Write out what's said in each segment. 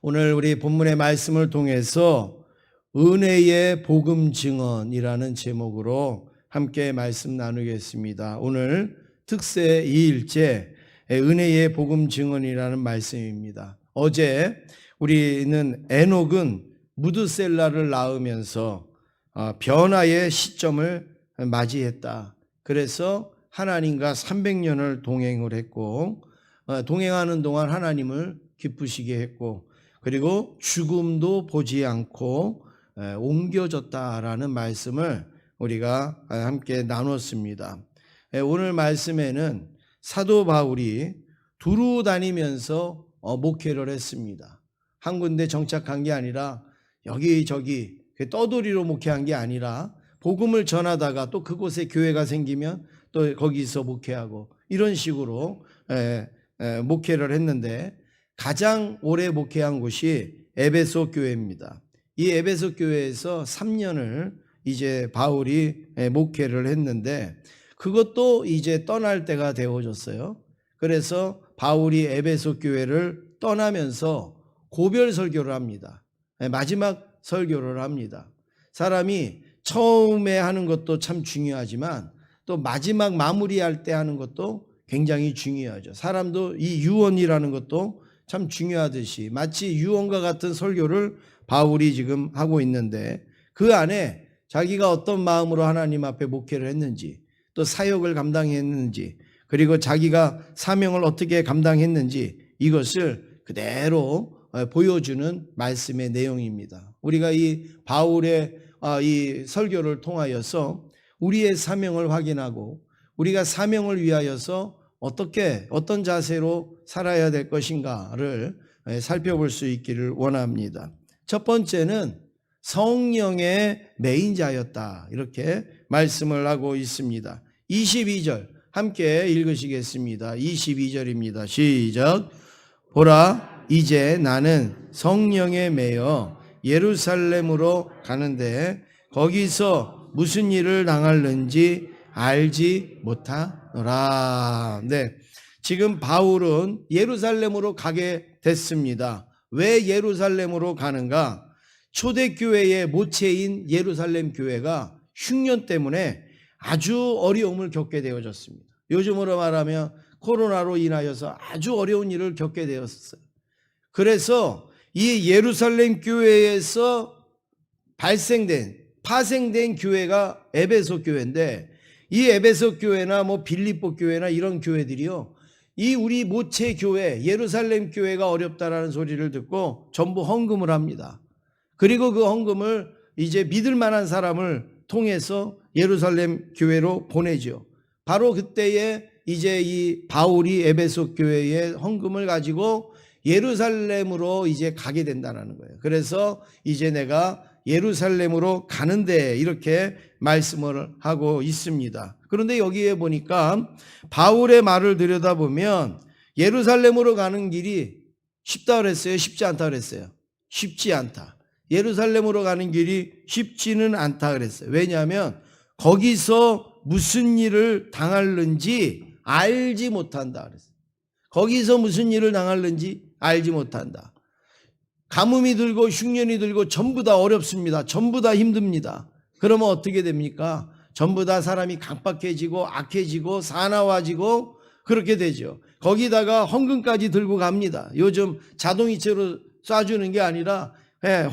오늘 우리 본문의 말씀을 통해서 은혜의 복음 증언이라는 제목으로 함께 말씀 나누겠습니다. 오늘 특세 2일째 은혜의 복음 증언이라는 말씀입니다. 어제 우리는 에녹은 무드셀라를 낳으면서 변화의 시점을 맞이했다. 그래서 하나님과 300년을 동행을 했고, 동행하는 동안 하나님을 기쁘시게 했고, 그리고 죽음도 보지 않고 옮겨졌다라는 말씀을 우리가 함께 나눴습니다. 오늘 말씀에는 사도 바울이 두루 다니면서 목회를 했습니다. 한 군데 정착한 게 아니라 여기저기 떠돌이로 목회한 게 아니라 복음을 전하다가 또 그곳에 교회가 생기면 또 거기서 목회하고 이런 식으로 목회를 했는데, 가장 오래 목회한 곳이 에베소 교회입니다. 이 에베소 교회에서 3년을 이제 바울이 목회를 했는데, 그것도 이제 떠날 때가 되어졌어요. 그래서 바울이 에베소 교회를 떠나면서 고별 설교를 합니다. 마지막 설교를 합니다. 사람이 처음에 하는 것도 참 중요하지만 또 마지막 마무리할 때 하는 것도 굉장히 중요하죠. 사람도 이 유언이라는 것도 참 중요하듯이 마치 유언과 같은 설교를 바울이 지금 하고 있는데, 그 안에 자기가 어떤 마음으로 하나님 앞에 목회를 했는지, 또 사역을 감당했는지, 그리고 자기가 사명을 어떻게 감당했는지, 이것을 그대로 보여주는 말씀의 내용입니다. 우리가 이 바울의 이 설교를 통하여서 우리의 사명을 확인하고 우리가 사명을 위하여서 어떤 자세로 살아야 될 것인가를 살펴볼 수 있기를 원합니다. 첫 번째는 성령의 메인자였다, 이렇게 말씀을 하고 있습니다. 22절 함께 읽으시겠습니다. 22절입니다. 시작. 보라, 이제 나는 성령에 매여 예루살렘으로 가는데 거기서 무슨 일을 당할는지 알지 못하노라. 네, 지금 바울은 예루살렘으로 가게 됐습니다. 왜 예루살렘으로 가는가? 초대교회의 모체인 예루살렘 교회가 흉년 때문에 아주 어려움을 겪게 되어졌습니다. 요즘으로 말하면 코로나로 인하여서 아주 어려운 일을 겪게 되었어요. 그래서 이 예루살렘 교회에서 파생된 교회가 에베소 교회인데, 이 에베소 교회나 빌립보 교회나 이런 교회들이요, 이 우리 모체 교회 예루살렘 교회가 어렵다라는 소리를 듣고 전부 헌금을 합니다. 그리고 그 헌금을 이제 믿을 만한 사람을 통해서 예루살렘 교회로 보내죠. 바로 그때에 이제 이 바울이 에베소 교회의 헌금을 가지고 예루살렘으로 이제 가게 된다는 거예요. 그래서 이제 내가 예루살렘으로 가는데, 이렇게 말씀을 하고 있습니다. 그런데 여기에 보니까 바울의 말을 들여다보면 예루살렘으로 가는 길이 쉽다 그랬어요? 쉽지 않다 그랬어요? 쉽지 않다. 예루살렘으로 가는 길이 쉽지는 않다 그랬어요. 왜냐하면 거기서 무슨 일을 당할는지 알지 못한다 그랬어요. 거기서 무슨 일을 당할는지 알지 못한다. 가뭄이 들고 흉년이 들고 전부 다 어렵습니다. 전부 다 힘듭니다. 그러면 어떻게 됩니까? 전부 다 사람이 강박해지고 악해지고 사나워지고 그렇게 되죠. 거기다가 헌금까지 들고 갑니다. 요즘 자동이체로 쏴주는 게 아니라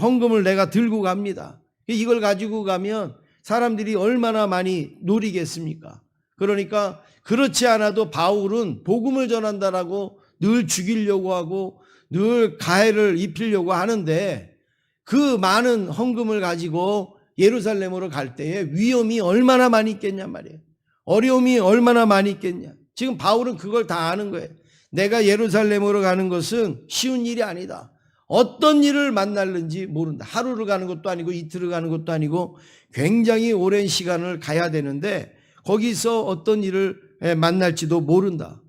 헌금을 내가 들고 갑니다. 이걸 가지고 가면 사람들이 얼마나 많이 노리겠습니까? 그러니까 그렇지 않아도 바울은 복음을 전한다라고 늘 죽이려고 하고 늘 가해를 입히려고 하는데, 그 많은 헌금을 가지고 예루살렘으로 갈 때에 위험이 얼마나 많이 있겠냐 말이에요. 어려움이 얼마나 많이 있겠냐. 지금 바울은 그걸 다 아는 거예요. 내가 예루살렘으로 가는 것은 쉬운 일이 아니다. 어떤 일을 만날는지 모른다. 하루를 가는 것도 아니고 이틀을 가는 것도 아니고 굉장히 오랜 시간을 가야 되는데 거기서 어떤 일을 만날지도 모른다.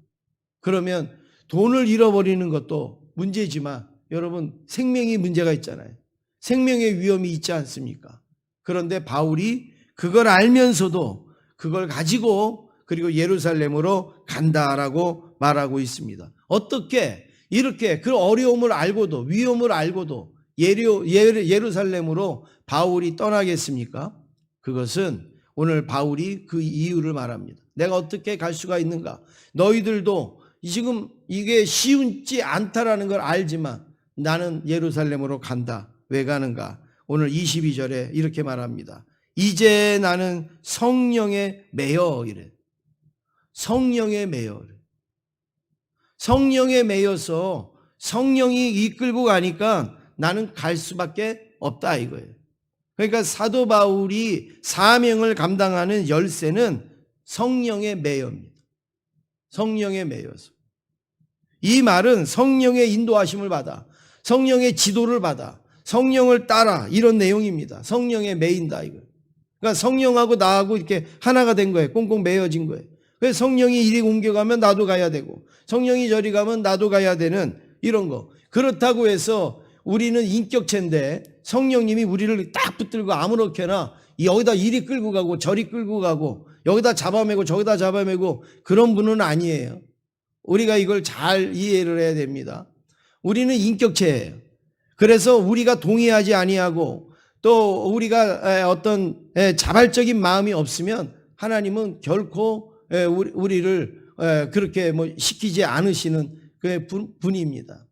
그러면 돈을 잃어버리는 것도 문제지만 여러분, 생명이 문제가 있잖아요. 생명의 위험이 있지 않습니까? 그런데 바울이 그걸 알면서도 그걸 가지고 그리고 예루살렘으로 간다라고 말하고 있습니다. 어떻게? 이렇게 그 어려움을 알고도 위험을 알고도 예루살렘으로 바울이 떠나겠습니까? 그것은 오늘 바울이 그 이유를 말합니다. 내가 어떻게 갈 수가 있는가? 너희들도 지금 이게 쉬운지 않다라는 걸 알지만 나는 예루살렘으로 간다. 왜 가는가? 오늘 22절에 이렇게 말합니다. 이제 나는 성령에 매여 이래. 성령에 매여. 성령에 매여서 성령이 이끌고 가니까 나는 갈 수밖에 없다 이거예요. 그러니까 사도 바울이 사명을 감당하는 열쇠는 성령에 매여입니다. 성령에 매여서. 이 말은 성령의 인도하심을 받아, 성령의 지도를 받아, 성령을 따라 이런 내용입니다. 성령에 매인다 이거. 그러니까 성령하고 나하고 이렇게 하나가 된 거예요. 꽁꽁 매여진 거예요. 그래서 성령이 이리 옮겨가면 나도 가야 되고 성령이 저리 가면 나도 가야 되는 이런 거. 그렇다고 해서 우리는 인격체인데 성령님이 우리를 딱 붙들고 아무렇게나 여기다 이리 끌고 가고 저리 끌고 가고 여기다 잡아매고 저기다 잡아매고 그런 분은 아니에요. 우리가 이걸 잘 이해를 해야 됩니다. 우리는 인격체예요. 그래서 우리가 동의하지 아니하고 또 우리가 어떤 자발적인 마음이 없으면 하나님은 결코 우리를 그렇게 시키지 않으시는 그 분입니다.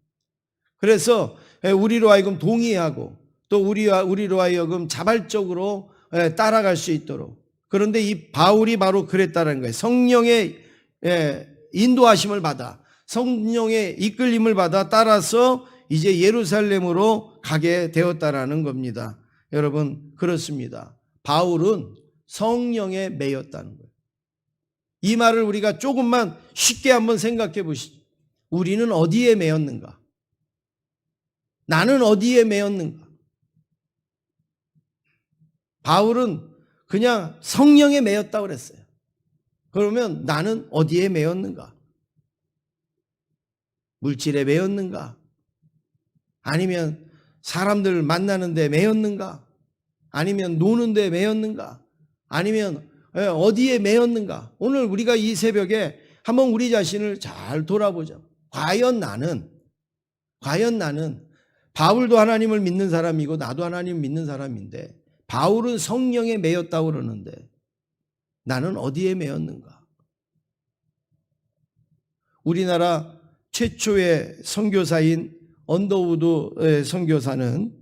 그래서 우리로 하여금 동의하고 또 우리로 하여금 자발적으로 따라갈 수 있도록. 그런데 이 바울이 바로 그랬다는 거예요. 성령의 인도하심을 받아 성령의 이끌림을 받아 따라서 이제 예루살렘으로 가게 되었다라는 겁니다. 여러분 그렇습니다. 바울은 성령에 매였다는 거예요. 이 말을 우리가 조금만 쉽게 한번 생각해 보시죠. 우리는 어디에 매였는가? 나는 어디에 매였는가? 바울은 그냥 성령에 매였다고 그랬어요. 그러면 나는 어디에 매였는가? 물질에 매였는가? 아니면 사람들 만나는 데 매였는가? 아니면 노는 데 매였는가? 아니면 어디에 매였는가? 오늘 우리가 이 새벽에 한번 우리 자신을 잘 돌아보자. 과연 나는 바울도 하나님을 믿는 사람이고 나도 하나님을 믿는 사람인데 바울은 성령에 매였다고 그러는데 나는 어디에 매였는가? 우리나라 최초의 선교사인 언더우드 선교사는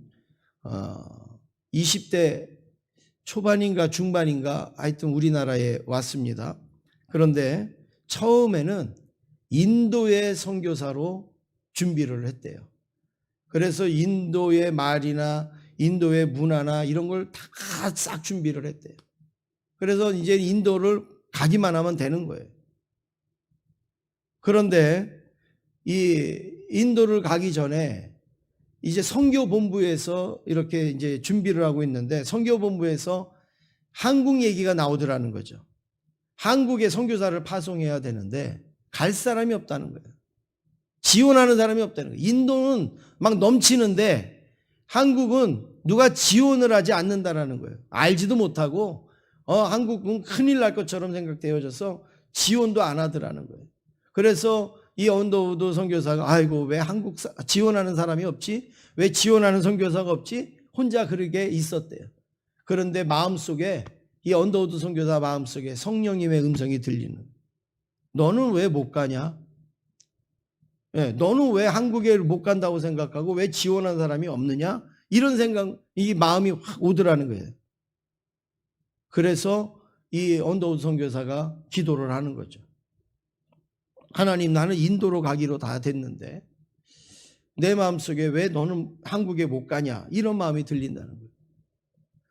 20대 초반인가 중반인가 하여튼 우리나라에 왔습니다. 그런데 처음에는 인도의 선교사로 준비를 했대요. 그래서 인도의 말이나 인도의 문화나 이런 걸 다 싹 준비를 했대요. 그래서 이제 인도를 가기만 하면 되는 거예요. 그런데 이 인도를 가기 전에 이제 선교본부에서 이렇게 이제 준비를 하고 있는데 선교본부에서 한국 얘기가 나오더라는 거죠. 한국에 선교사를 파송해야 되는데 갈 사람이 없다는 거예요. 지원하는 사람이 없다는 거예요. 인도는 막 넘치는데 한국은 누가 지원을 하지 않는다라는 거예요. 알지도 못하고 한국은 큰일 날 것처럼 생각되어져서 지원도 안 하더라는 거예요. 그래서 이 언더우드 선교사가 아이고 왜 한국 지원하는 사람이 없지? 왜 지원하는 선교사가 없지? 혼자 그러게 있었대요. 그런데 마음속에 이 언더우드 선교사 마음속에 성령님의 음성이 들리는 너는 왜 못 가냐? 너는 왜 한국에 못 간다고 생각하고 왜 지원하는 사람이 없느냐? 이런 생각, 이 마음이 확 오더라는 거예요. 그래서 이 언더우드 선교사가 기도를 하는 거죠. 하나님 나는 인도로 가기로 다 됐는데 내 마음속에 왜 너는 한국에 못 가냐 이런 마음이 들린다는 거예요.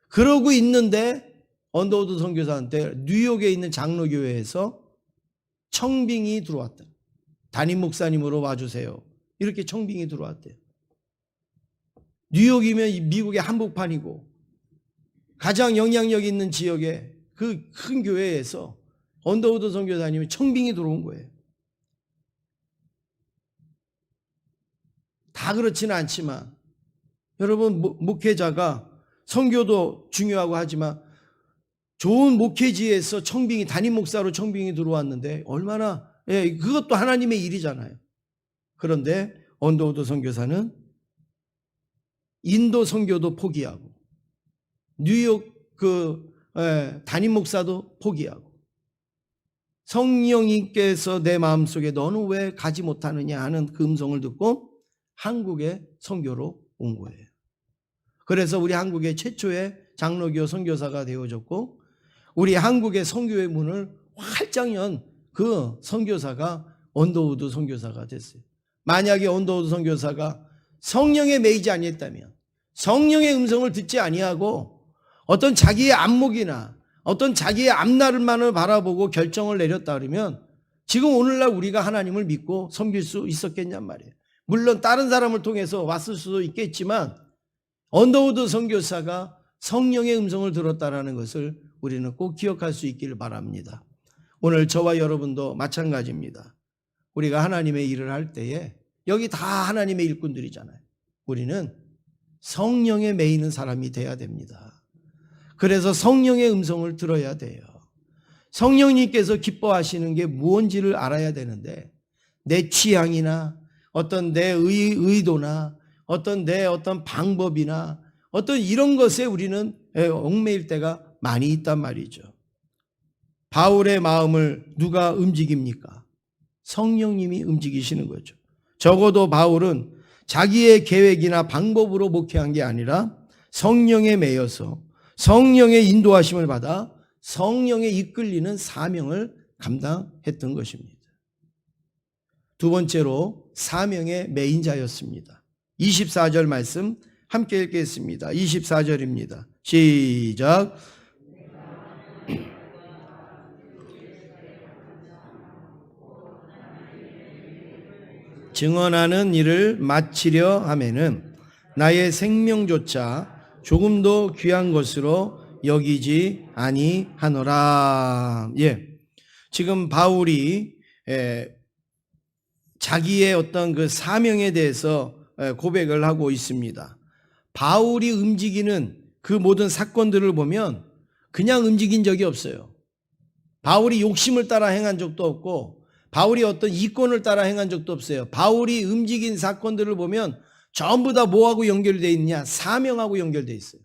그러고 있는데 언더우드 선교사한테 뉴욕에 있는 장로교회에서 청빙이 들어왔다. 담임 목사님으로 와주세요. 이렇게 청빙이 들어왔대요. 뉴욕이면 미국의 한복판이고 가장 영향력 있는 지역에 그 큰 교회에서 언더우드 선교사님이 청빙이 들어온 거예요. 다 그렇지는 않지만 여러분 목회자가 선교도 중요하고 하지만 좋은 목회지에서 청빙이 담임 목사로 청빙이 들어왔는데 얼마나 그것도 하나님의 일이잖아요. 그런데 언더우드 선교사는 인도 선교도 포기하고 뉴욕 담임 목사도 포기하고 성령님께서 내 마음속에 너는 왜 가지 못하느냐 하는 그 음성을 듣고 한국에 선교로 온 거예요. 그래서 우리 한국의 최초의 장로교 선교사가 되어졌고 우리 한국의 선교의 문을 활짝 연 그 선교사가 언더우드 선교사가 됐어요. 만약에 언더우드 선교사가 성령에 매이지 아니했다면, 성령의 음성을 듣지 아니하고 어떤 자기의 안목이나 어떤 자기의 앞날만을 바라보고 결정을 내렸다 그러면 지금 오늘날 우리가 하나님을 믿고 섬길 수 있었겠냔 말이에요. 물론 다른 사람을 통해서 왔을 수도 있겠지만 언더우드 선교사가 성령의 음성을 들었다는 것을 우리는 꼭 기억할 수 있기를 바랍니다. 오늘 저와 여러분도 마찬가지입니다. 우리가 하나님의 일을 할 때에 여기 다 하나님의 일꾼들이잖아요. 우리는 성령에 매이는 사람이 돼야 됩니다. 그래서 성령의 음성을 들어야 돼요. 성령님께서 기뻐하시는 게 무엇인지를 알아야 되는데 내 취향이나 어떤 내 의도나 어떤 내 어떤 방법이나 어떤 이런 것에 우리는 얽매일 때가 많이 있단 말이죠. 바울의 마음을 누가 움직입니까? 성령님이 움직이시는 거죠. 적어도 바울은 자기의 계획이나 방법으로 목회한 게 아니라 성령에 매여서 성령의 인도하심을 받아 성령에 이끌리는 사명을 감당했던 것입니다. 두 번째로 사명의 매인 자였습니다. 24절 말씀 함께 읽겠습니다. 24절입니다. 시작. 증언하는 일을 마치려 하면은 나의 생명조차 조금도 귀한 것으로 여기지 아니하노라. 지금 바울이 자기의 어떤 그 사명에 대해서 고백을 하고 있습니다. 바울이 움직이는 그 모든 사건들을 보면 그냥 움직인 적이 없어요. 바울이 욕심을 따라 행한 적도 없고 바울이 어떤 이권을 따라 행한 적도 없어요. 바울이 움직인 사건들을 보면 전부 다 뭐하고 연결되어 있냐? 사명하고 연결되어 있어요.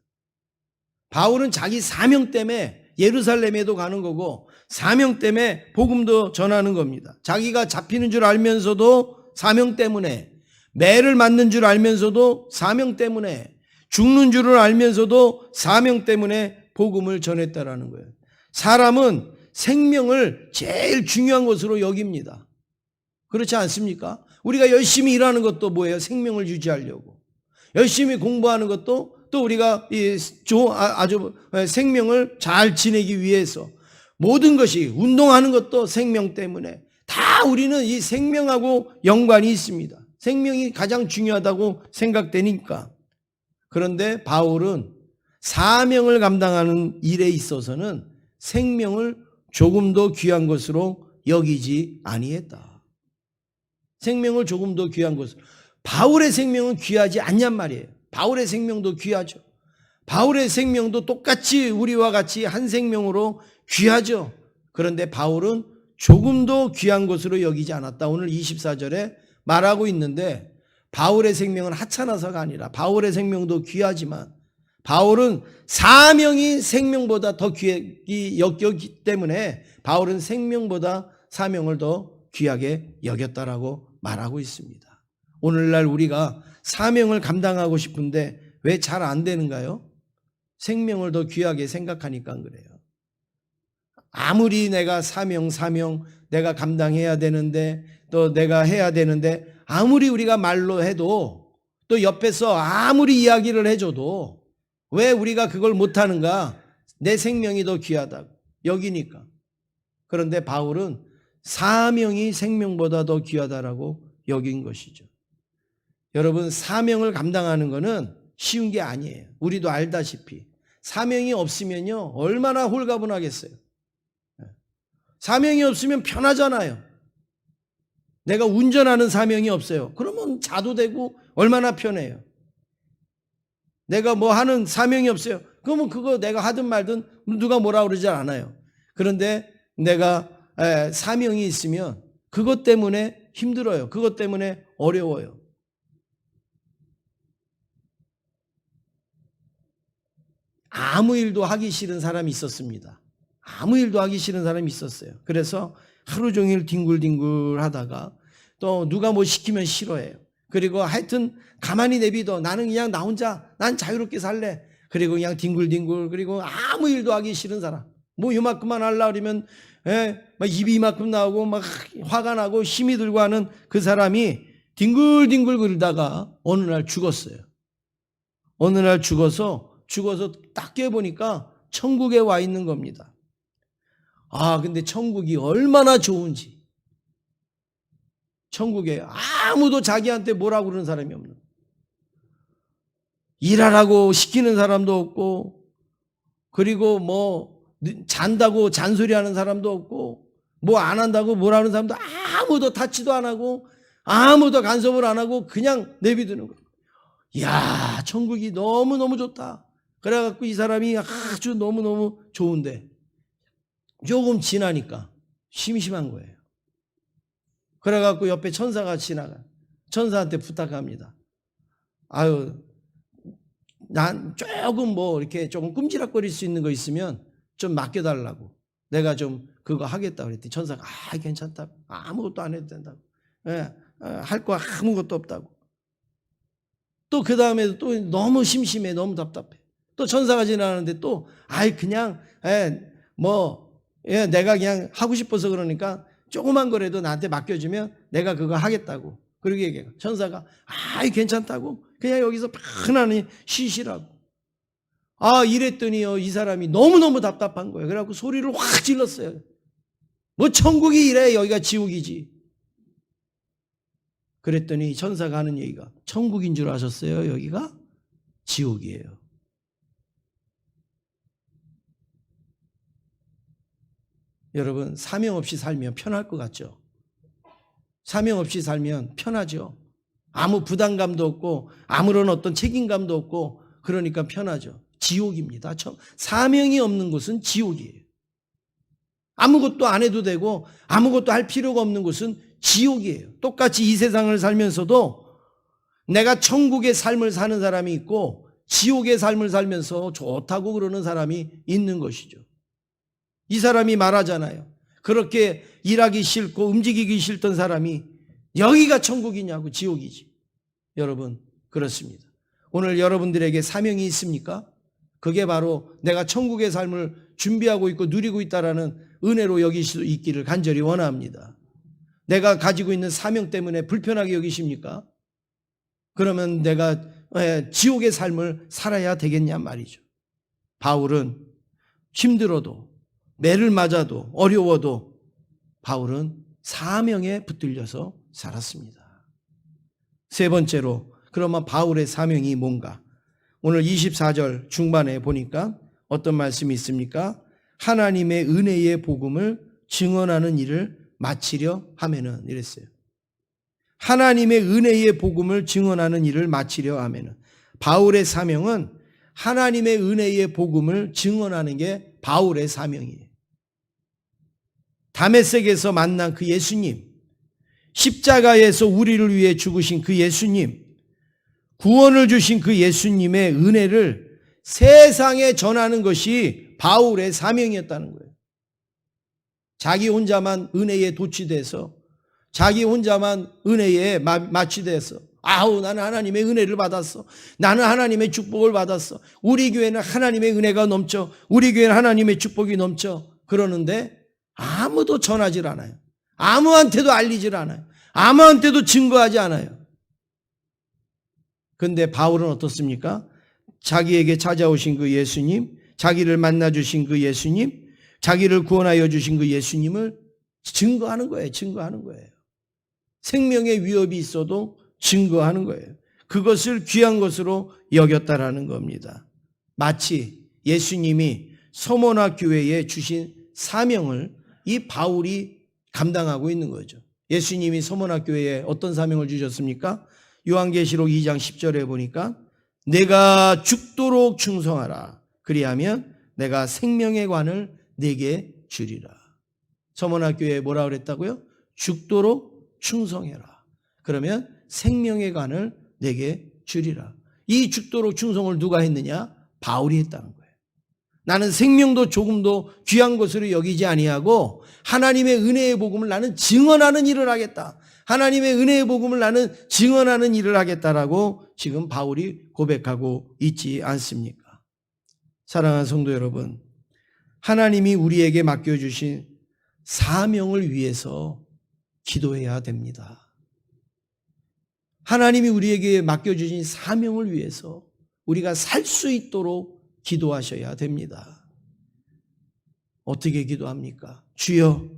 바울은 자기 사명 때문에 예루살렘에도 가는 거고 사명 때문에 복음도 전하는 겁니다. 자기가 잡히는 줄 알면서도 사명 때문에, 매를 맞는 줄 알면서도 사명 때문에, 죽는 줄을 알면서도 사명 때문에 복음을 전했다라는 거예요. 사람은 생명을 제일 중요한 것으로 여깁니다. 그렇지 않습니까? 우리가 열심히 일하는 것도 뭐예요? 생명을 유지하려고. 열심히 공부하는 것도 또 우리가 아주 생명을 잘 지내기 위해서, 모든 것이 운동하는 것도 생명 때문에 다 우리는 이 생명하고 연관이 있습니다. 생명이 가장 중요하다고 생각되니까. 그런데 바울은 사명을 감당하는 일에 있어서는 생명을 조금도 귀한 것으로 여기지 아니했다. 생명을 조금도 귀한 것으로. 바울의 생명은 귀하지 않냔 말이에요. 바울의 생명도 귀하죠. 바울의 생명도 똑같이 우리와 같이 한 생명으로 귀하죠. 그런데 바울은 조금도 귀한 것으로 여기지 않았다. 오늘 24절에 말하고 있는데 바울의 생명은 하찮아서가 아니라 바울의 생명도 귀하지만 바울은 사명이 생명보다 더 귀하게 여겼기 때문에 바울은 생명보다 사명을 더 귀하게 여겼다라고 말하고 있습니다. 오늘날 우리가 사명을 감당하고 싶은데 왜 잘 안 되는가요? 생명을 더 귀하게 생각하니까 그래요. 아무리 내가 사명 내가 감당해야 되는데 또 내가 해야 되는데 아무리 우리가 말로 해도 또 옆에서 아무리 이야기를 해줘도 왜 우리가 그걸 못하는가? 내 생명이 더 귀하다고 여기니까. 그런데 바울은 사명이 생명보다 더 귀하다라고 여긴 것이죠. 여러분, 사명을 감당하는 것은 쉬운 게 아니에요. 우리도 알다시피 사명이 없으면요 얼마나 홀가분하겠어요. 사명이 없으면 편하잖아요. 내가 운전하는 사명이 없어요. 그러면 자도 되고 얼마나 편해요. 내가 뭐 하는 사명이 없어요. 그러면 그거 내가 하든 말든 누가 뭐라 그러지 않아요. 그런데 내가 사명이 있으면 그것 때문에 힘들어요. 그것 때문에 어려워요. 아무 일도 하기 싫은 사람이 있었습니다. 아무 일도 하기 싫은 사람이 있었어요. 그래서 하루 종일 뒹굴뒹굴 하다가 또 누가 뭐 시키면 싫어해요. 그리고 하여튼 가만히 내비둬. 나는 그냥 나 혼자 난 자유롭게 살래. 그리고 그냥 뒹굴뒹굴 그리고 아무 일도 하기 싫은 사람. 뭐 이만큼만 하려고 그러면 막 입이 이만큼 나오고 막 화가 나고 힘이 들고 하는 그 사람이 뒹굴뒹굴 그러다가 어느 날 죽었어요. 어느 날 죽어서 딱 깨보니까 천국에 와 있는 겁니다. 근데 천국이 얼마나 좋은지. 천국에 아무도 자기한테 뭐라고 그러는 사람이 없는. 일하라고 시키는 사람도 없고, 그리고 뭐 잔다고 잔소리하는 사람도 없고, 뭐 안 한다고 뭐라 하는 사람도 아무도 타치도 안 하고, 아무도 간섭을 안 하고 그냥 내비두는 거예요. 이야, 천국이 너무너무 좋다. 그래갖고 이 사람이 아주 너무너무 좋은데 조금 지나니까 심심한 거예요. 그래갖고 옆에 천사가 지나가. 천사한테 부탁합니다. 난 조금 뭐 이렇게 조금 끔지락거릴 수 있는 거 있으면 좀 맡겨달라고. 내가 좀 그거 하겠다 그랬더니 천사가 괜찮다고. 아무것도 안 해도 된다고. 할 거 아무것도 없다고. 또 그 다음에도 또 너무 심심해. 너무 답답해. 또 천사가 지나가는데 또 그냥 내가 그냥 하고 싶어서 그러니까 조그만 거라도 나한테 맡겨주면 내가 그거 하겠다고. 그러게 얘기해요. 천사가 괜찮다고. 그냥 여기서 편안히 쉬시라고. 이랬더니요 이 사람이 너무너무 답답한 거예요. 그래갖고 소리를 확 질렀어요. 뭐 천국이 이래 여기가 지옥이지. 그랬더니 천사가 하는 얘기가 천국인 줄 아셨어요? 여기가 지옥이에요. 여러분 사명 없이 살면 편할 것 같죠? 사명 없이 살면 편하죠. 아무 부담감도 없고 아무런 어떤 책임감도 없고 그러니까 편하죠. 지옥입니다. 사명이 없는 곳은 지옥이에요. 아무것도 안 해도 되고 아무것도 할 필요가 없는 곳은 지옥이에요. 똑같이 이 세상을 살면서도 내가 천국의 삶을 사는 사람이 있고 지옥의 삶을 살면서 좋다고 그러는 사람이 있는 것이죠. 이 사람이 말하잖아요. 그렇게 일하기 싫고 움직이기 싫던 사람이 여기가 천국이냐고. 지옥이지. 여러분 그렇습니다. 오늘 여러분들에게 사명이 있습니까? 그게 바로 내가 천국의 삶을 준비하고 있고 누리고 있다라는 은혜로 여길 수 있기를 간절히 원합니다. 내가 가지고 있는 사명 때문에 불편하게 여기십니까? 그러면 내가 지옥의 삶을 살아야 되겠냐 말이죠. 바울은 힘들어도 매를 맞아도 어려워도 바울은 사명에 붙들려서 살았습니다. 세 번째로 그러면 바울의 사명이 뭔가? 오늘 24절 중반에 보니까 어떤 말씀이 있습니까? 하나님의 은혜의 복음을 증언하는 일을 마치려 하면은 이랬어요. 하나님의 은혜의 복음을 증언하는 일을 마치려 하면은 바울의 사명은 하나님의 은혜의 복음을 증언하는 게 바울의 사명이에요. 다메섹에서 만난 그 예수님, 십자가에서 우리를 위해 죽으신 그 예수님, 구원을 주신 그 예수님의 은혜를 세상에 전하는 것이 바울의 사명이었다는 거예요. 자기 혼자만 은혜에 도취돼서 자기 혼자만 은혜에 마취돼서 나는 하나님의 은혜를 받았어. 나는 하나님의 축복을 받았어. 우리 교회는 하나님의 은혜가 넘쳐. 우리 교회는 하나님의 축복이 넘쳐. 그러는데 아무도 전하질 않아요. 아무한테도 알리질 않아요. 아무한테도 증거하지 않아요. 근데 바울은 어떻습니까? 자기에게 찾아오신 그 예수님, 자기를 만나주신 그 예수님, 자기를 구원하여 주신 그 예수님을 증거하는 거예요. 증거하는 거예요. 생명의 위협이 있어도 증거하는 거예요. 그것을 귀한 것으로 여겼다라는 겁니다. 마치 예수님이 서머나 교회에 주신 사명을 이 바울이 감당하고 있는 거죠. 예수님이 서머나 교회에 어떤 사명을 주셨습니까? 요한계시록 2장 10절에 보니까 내가 죽도록 충성하라. 그리하면 내가 생명의 관을 내게 주리라. 서머나 교회에 뭐라 그랬다고요? 죽도록 충성해라. 그러면 생명의 관을 내게 주리라. 이 죽도록 충성을 누가 했느냐? 바울이 했다는 거예요. 나는 생명도 조금도 귀한 것으로 여기지 아니하고 하나님의 은혜의 복음을 나는 증언하는 일을 하겠다. 하나님의 은혜의 복음을 나는 증언하는 일을 하겠다라고 지금 바울이 고백하고 있지 않습니까? 사랑하는 성도 여러분, 하나님이 우리에게 맡겨주신 사명을 위해서 기도해야 됩니다. 하나님이 우리에게 맡겨주신 사명을 위해서 우리가 살 수 있도록 기도하셔야 됩니다. 어떻게 기도합니까? 주여,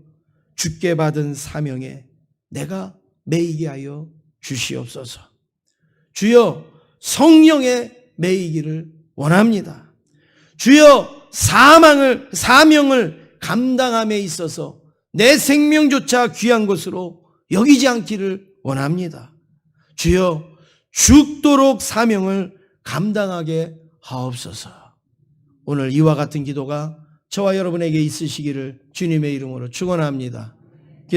주께 받은 사명에 내가 매이게 하여 주시옵소서. 주여, 성령에 매이기를 원합니다. 주여, 사명을 감당함에 있어서 내 생명조차 귀한 것으로 여기지 않기를 원합니다. 주여, 죽도록 사명을 감당하게 하옵소서. 오늘 이와 같은 기도가 저와 여러분에게 있으시기를 주님의 이름으로 축원합니다.